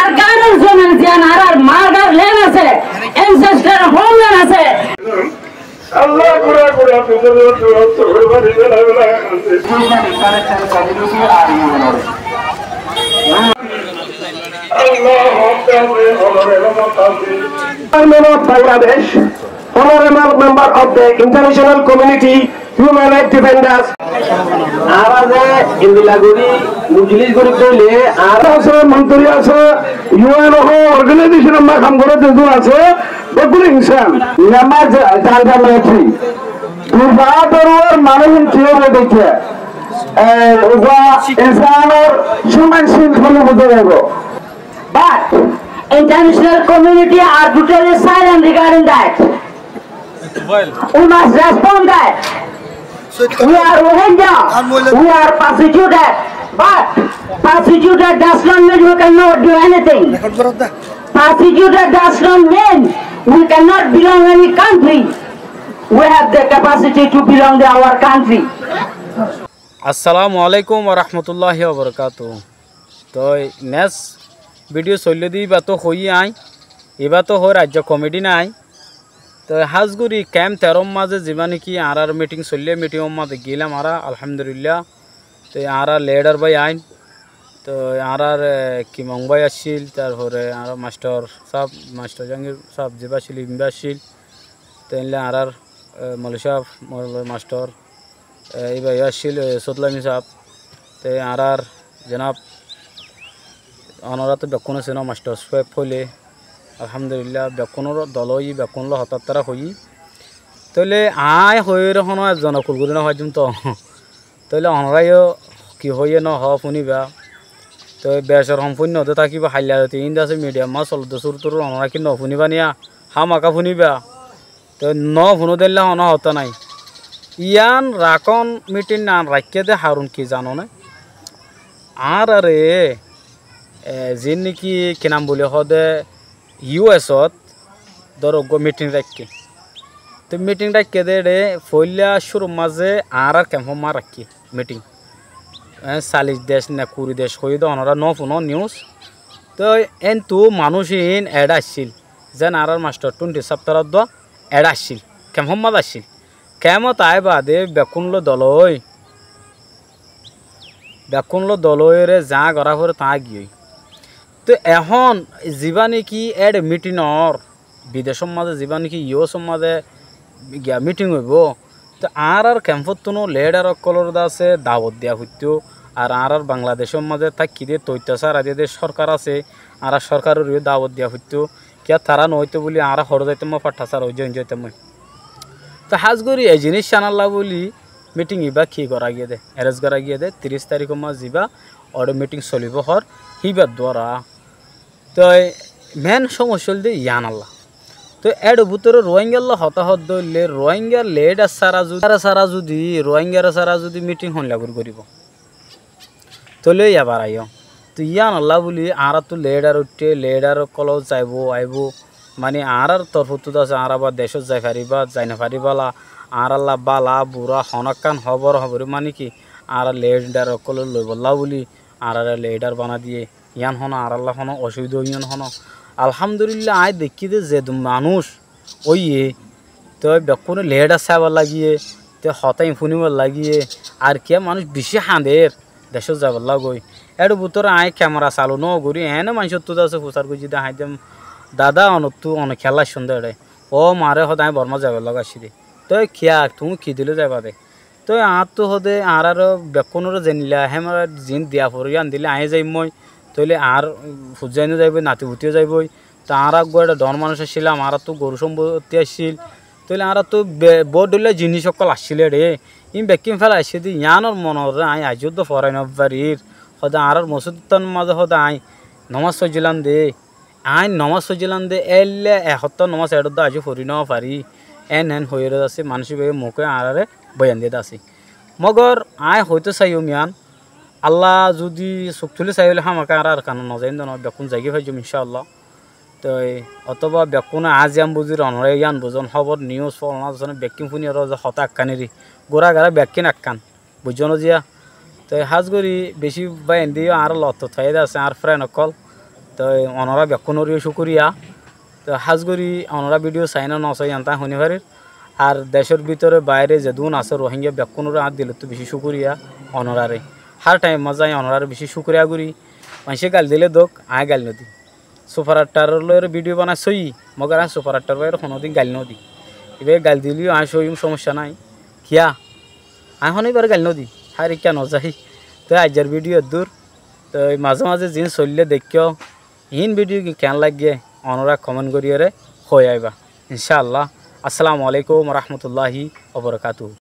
আর গানের জন্য জিয়ান আর মার্গার লেন আছে এনসেস্টার হোমল্যান্ড আছে আল্লাহ কুরা কুরা তোমাদের দোস্ত কুরবানি দেলা connection community R union Bangladesh, honorable member of the international community, human rights defenders. Araze Indilaguri, Mujlis Guru Dole, Arase Mantri Ase, UN organization of Makamgoro Tezu Ase, Bakuri Insan, Namaz Tanda Matri. Durbadur Manahin Theory Deke, Uga Insan or human sin from the but international community are totally silent regarding that. We must respond that. We are Rohingya. We are persecuted. But persecuted does not mean we cannot do anything. Persecuted does not mean we cannot belong to any country. We have the capacity to belong to our country. Assalamu alaikum wa rahmatullahi wa barakatuh. So next video চলে দি বা তো হই I এবার তো হয় রাজ্য committee নাই তো হাজগুড়ি ক্যাম্প 13 মাঝে জীবানি কি আর মিটিং চললে মিটিং মাঝে গেলাম আর আলহামদুলিল্লাহ তো আর লিডার ভাই আইন তো আর কি মংবাই আসছিল তারপরে আর মাস্টার সাহেব মাস্টার জাহাঙ্গীর সাহেব জিবা ছিল ইমবা ছিল তো এলে আর মৌলভী সাহেব মাস্টার এই ভাই আসছিল সদলামি সাহেব তো আর জনাব অনরাতে বেকুন আছে না মাস্টার সাহেব হইলে আলহামদুলিল্লাহ বেকুনের দলই বেকুনল হঠাৎ তারা হই তাহলে আয় হয়ে রহন জনকুল করি না হয়তো তো তাহলে অনরাইও কি হইয়ে ন হ শুনিবা তো বেসর সম্পূর্ণ হতে থাকিব হাইলা ইন্দা আছে মিডিয়াম মা চল দোর তোর অনরা কি ন শুনিবা নিয়া হামাকা শুনিবা তো ন শুনো দিলে অন হতা নাই ইয়ান রাকন মিটিং না রাখিয়ে দে হারুন কি জানো না আর আরে যে নাকি কি নাম বলে হদে ইউএসত ধরো মিটিং রাখি তো মিটিং রাখি দে রে ফইলা শুরু মাঝে আর ক্যাম্প মা রাখি মিটিং 40 দেশ না 20 দেশ হয়ে দে অনরা ন ফোন নিউজ তো এন তো মানুষহীন এড আসছিল যেন আর মাস্টার 20 সপ্তাহ দ এড আসছিল ক্যাম্প মা আসছিল কেমত আয় বাদে বেকুনলো দলই রে যা করা পরে তা গিয়ে তো এখন যা নাকি এড মিটিংর বিদেশের মাঝে যা নাকি ইউএসের মাঝে গিয়া মিটিং হইব তো আর ক্যাম্পত তো লেডার কলর আছে দাওয়াত দিয়া হইতো আর বাংলাদেশের মাঝে থাকি দিয়ে তৈত্যাচার আদি সরকার আছে আর সরকারের দাওয়াত দিয়া হইতো কিয়া তারা নইতো বলি আর হর যাইতে মই পাঠাচার হয়ে যাইতে মই তো হাজগরি এই জিনিস জানাল্লা বলি মিটিং ইবা কি করা গিয়ে দে অ্যারেঞ্জ করা গিয়ে দে 30 তারিখ মাস যা অর মিটিং চলিব হর হিবার দ্বারা তো মেন সমস্যা হল ইয়ান আল্লাহ তো এর ভিতরে রোহিঙ্গা হতাহত ধরলে রোহিঙ্গার লেড সারা যদি রোহিঙ্গার সারা যদি মিটিং হন লাগুর করিব তোলে আবার আইও তো ইয়ান আল্লাহ বলি আর তো লেডার উঠে লেডার কল যাইব আইব মানে আর তরফত আছে আর আবার দেশত যাই পারিবা যাই না পারিবালা আর আল্লাহ বালা বুড়া হনকান হবর মানে কি আর লেডার কল লই বললা বলি আর লেডার বানা দিয়ে ইয়ান হন আর আল্লাহ হন অসুবিধা ইয়ান হন আলহামদুলিল্লাহ আয় দেখি যে মানুষ ওই তো বেকুনে লেডার চাইবার লাগিয়ে তো হতাই ফুনিবার লাগিয়ে আর কে মানুষ বেশি হাঁদের দেশত যাবার লাগই এর ভিতরে আয় ক্যামেরা চালু ন করি এনে মানুষের তো আছে প্রচার করি যদি হাই দেম দাদা অনতো অনেক খেলা সুন্দর ও মারে হদায় বর্মা যাবার লাগাছি দে তো খেয়া তুমি কি দিলে যাবা দে তো আর তো হদে আর বেকুনের জেনিলা হেমার জিন দিয়া পড়ি আন দিলে আয় যাই মই তাহলে আর ফুজাইনো যাইব নাতি ভুতিও যাইবই তা আর একটা ডন মানুষ আসছিলাম আর তো গরু সম্পত্তি আসছিল তাহলে আর তো বহুত দিলে জিনিস সকল আসছিলে রে ই বেকিম ফেলা আসছে দি ইয়ানোর মনের আই আজও তো ফরাই নবারির সদা আর মসজিদর মাঝে সদা আই নমাজ সজিলাম দে আই নমাজ সজিলাম দে এলে এসপ্তাহ নমাজ এড আজি ফরি ন পারি এন হয়ে আছে মানুষ মুখে আরে বয়ান দিয়ে আছে মগর আই হয়তো চাইও মিয়ান আল্লাহ যদি চোখ তুলি চাই হলে আমাকে আর কানো নজাইন ন বেকুন জায়গা ভাইজম ইনশাআল্লাহ তো অথবা বেকুনে আজ আম বুঝি রনরে ইয়ান বুঝন খবর নিউজ ফলনা বেকিং শুনি আর হতা আক্কানিরি গোড়া গাড়া বেকিন আক্কান বুঝন জিয়া তো হাজ করি বেশি বাইন দিয়ে আর লত থাই আছে আর ফ্রেন্ড অকল তো অনরা বেক্ষণরিও শুকুরিয়া তো হাজগরি অনরা ভিডিও চাই না নচাই আনতা শনিবারের আর দেশের ভিতরে বাইরে যেদুন আছে রোহিঙ্গা বেক্ষণরে হাত দিলে তো বেশি শুকুরিয়া অনরারে হার টাইম মজাই অনরারে বেশি শুকুরিয়া করি মানুষে গাল দিলে দোক আয় গাল নদী সুপার আটটার ভিডিও বানাই সই মগার আর সুপার আটটার বাইরে কোনোদিন গাল নদী এবার গাল দিলেও আয় সই সমস্যা নাই কিয়া আয় শনিবার গাল নদী হারে কিয়া নজাই তো আজের ভিডিও দূর তো মাঝে মাঝে জিন চললে দেখিও ইন ভিডিও কেন লাগে অনরা কমেন্ট করিয়ে হয়ে আইবা ইনশাআল্লাহ। আসসালামু আলাইকুম রহমতুল্লাহি ওয়া বারাকাতুহু।